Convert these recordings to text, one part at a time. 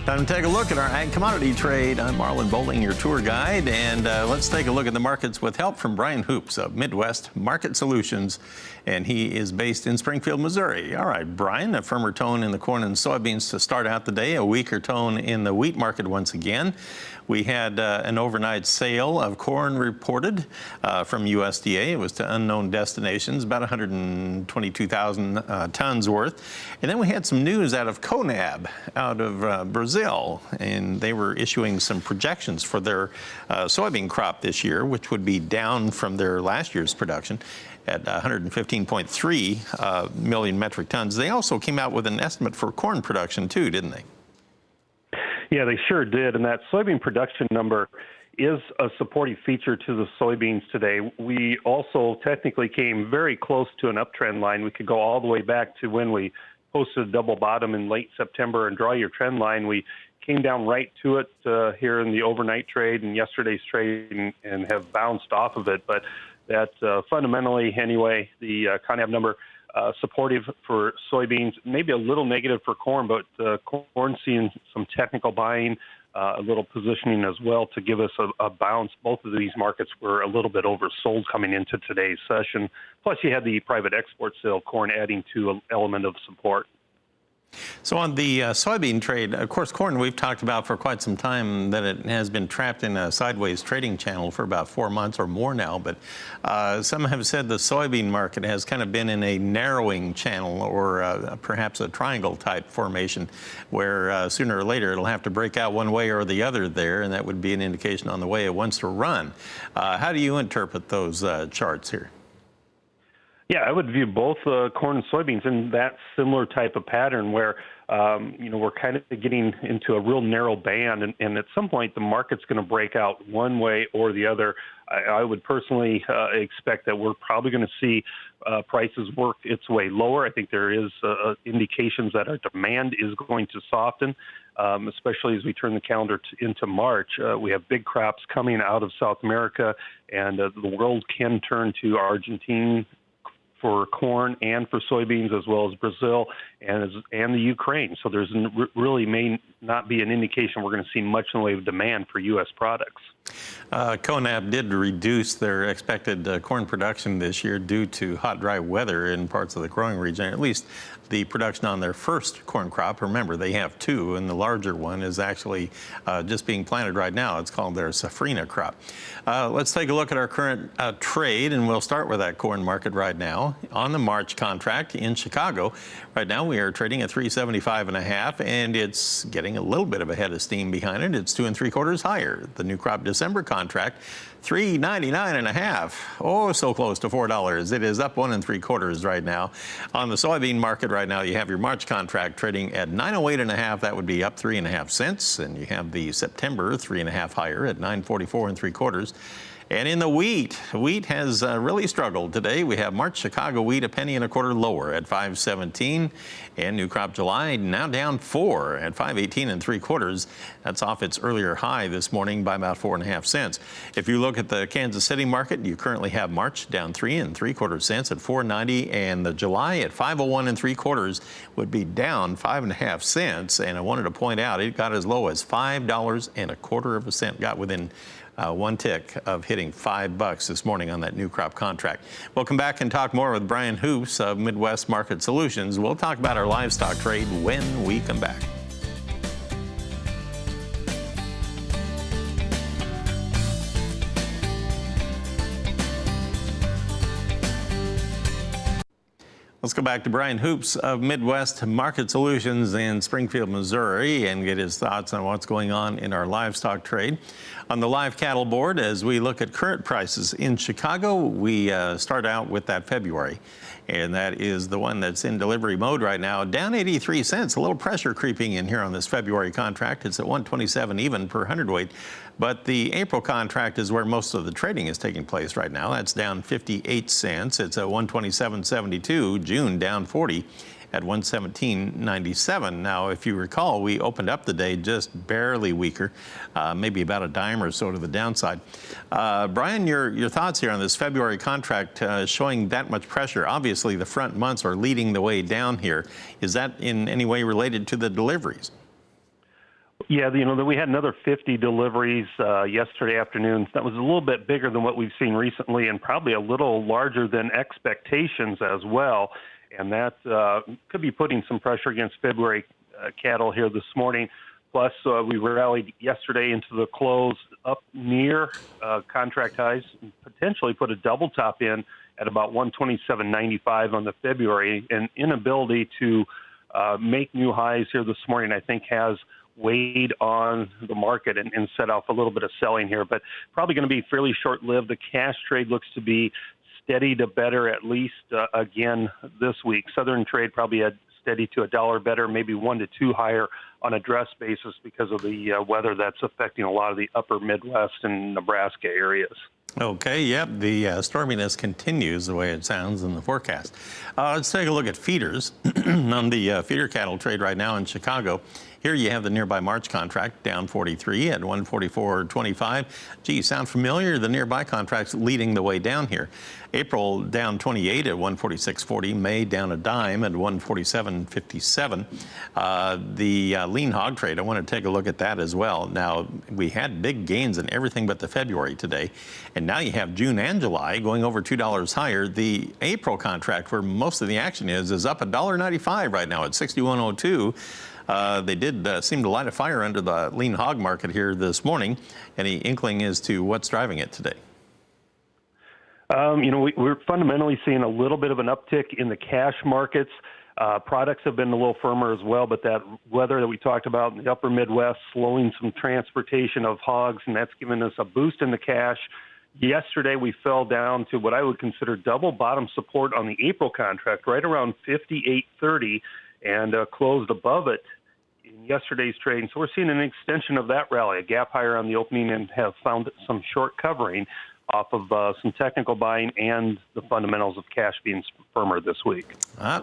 Time to take a look at our ag commodity trade. I'm Marlon Bowling, your tour guide, and let's take a look at the markets with help from Brian Hoops of Midwest Market Solutions, and he is based in Springfield, Missouri. All right, Brian, a firmer tone in the corn and soybeans to start out the day, a weaker tone in the wheat market once again. We had an overnight sale of corn reported from USDA. It was to unknown destinations, about 122,000 tons worth. And then we had some news out of CONAB, out of Brazil, and they were issuing some projections for their soybean crop this year, which would be down from their last year's production at 115.3 million metric tons. They also came out with an estimate for corn production too, didn't they? Yeah, they sure did. And that soybean production number is a supportive feature to the soybeans today. We also technically came very close to an uptrend line. We could go all the way back to when we posted a double bottom in late September and draw your trend line. We came down right to it here in the overnight trade and yesterday's trade and have bounced off of it. But that fundamentally, anyway, the CONAB number supportive for soybeans, maybe a little negative for corn, but corn seeing some technical buying, a little positioning as well to give us a bounce. Both of these markets were a little bit oversold coming into today's session. Plus, you had the private export sale, corn adding to an element of support. So on the soybean trade, of course, corn we've talked about for quite some time that it has been trapped in a sideways trading channel for about 4 months or more now. But some have said the soybean market has kind of been in a narrowing channel or perhaps a triangle type formation where sooner or later it'll have to break out one way or the other there, and that would be an indication on the way it wants to run. How do you interpret those charts here? Yeah, I would view both corn and soybeans in that similar type of pattern where, we're kind of getting into a real narrow band. And at some point, the market's going to break out one way or the other. I would personally expect that we're probably going to see prices work its way lower. I think there is indications that our demand is going to soften, especially as we turn the calendar into March. We have big crops coming out of South America, and the world can turn to Argentina for corn and for soybeans, as well as Brazil and the Ukraine. So there's really may not be an indication we're going to see much in the way of demand for U.S. products. CONAB did reduce their expected corn production this year due to hot, dry weather in parts of the growing region, at least the production on their first corn crop. Remember, they have two, and the larger one is actually just being planted right now. It's called their safrinha crop. Let's take a look at our current trade, and we'll start with that corn market right now. On the March contract in Chicago, right now we are trading at 375.5, and it's getting a little bit of a head of steam behind it. It's 2 3/4 higher. The new crop December contract, 399.5. Oh, so close to $4. It is up 1 3/4 right now. On the soybean market right now, you have your March contract trading at 908.5. That would be up 3.5 cents. And you have the September 3.5 higher at 944 3/4. And in the wheat has really struggled today. We have March Chicago wheat a 1 1/4 lower at 517, and new crop July now down 4 at 518 3/4. That's off its earlier high this morning by about 4.5 cents. If you look at the Kansas City market, you currently have March down 3 3/4 cents at 490, and the July at 501 3/4 would be down 5.5 cents. And I wanted to point out it got as low as $5.25. Got within one tick of hitting $5 this morning on that new crop contract. We'll come back and talk more with Brian Hoops of Midwest Market Solutions. We'll talk about our livestock trade when we come back. Let's go back to Brian Hoops of Midwest Market Solutions in Springfield, Missouri, and get his thoughts on what's going on in our livestock trade. On the live cattle board, as we look at current prices in Chicago, we start out with that February, and that is the one that's in delivery mode right now, down 83 cents. A little pressure creeping in here on this February contract. It's at 127 even per hundredweight. But the April contract is where most of the trading is taking place right now. That's down 58 cents. It's at 127.72. June down 40 at 117.97. Now, if you recall, we opened up the day just barely weaker, maybe about a dime or so to the downside. Brian, your thoughts here on this February contract showing that much pressure? Obviously, the front months are leading the way down here. Is that in any way related to the deliveries? Yeah, we had another 50 deliveries yesterday afternoon. That was a little bit bigger than what we've seen recently, and probably a little larger than expectations as well. And that could be putting some pressure against February cattle here this morning. Plus, we rallied yesterday into the close up near contract highs, and potentially put a double top in at about 127.95 on the February. And inability to make new highs here this morning, I think, has weighed on the market and set off a little bit of selling here, but probably going to be fairly short-lived. The cash trade looks to be steady to better at least again this week. Southern trade probably had steady to $1 better, maybe 1 to 2 higher on a dress basis because of the weather that's affecting a lot of the upper Midwest and Nebraska areas. Okay, yep, the storminess continues the way it sounds in the forecast. Let's take a look at feeders. On the feeder cattle trade right now in Chicago, here you have the nearby March contract down 43 at 144.25. Gee, sound familiar? The nearby contract's leading the way down here. April down 28 at 146.40. May down a dime at 147.57. The lean hog trade, I want to take a look at that as well. Now, we had big gains in everything but the February today, and now you have June and July going over $2 higher. The April contract, where most of the action is up $1.95 right now at 61.02. They did seem to light a fire under the lean hog market here this morning. Any inkling as to what's driving it today? We're fundamentally seeing a little bit of an uptick in the cash markets. Products have been a little firmer as well, but that weather that we talked about in the upper Midwest, slowing some transportation of hogs, and that's given us a boost in the cash. Yesterday, we fell down to what I would consider double bottom support on the April contract, right around 58.30, and closed above it in yesterday's trade. So we're seeing an extension of that rally, a gap higher on the opening, and have found some short covering off of some technical buying and the fundamentals of cash being firmer this week.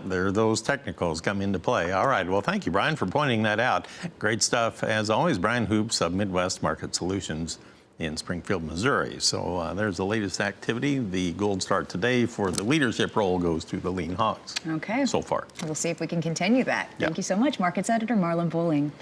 There those technicals come into play. All right. Well, thank you, Brian, for pointing that out. Great stuff. As always, Brian Hoops of Midwest Market Solutions in Springfield, Missouri. So there's the latest activity. The gold start today for the leadership role goes to the lean hogs. Okay. So far. We'll see if we can continue that. Yeah. Thank you so much, Markets Editor Marlon Bowling.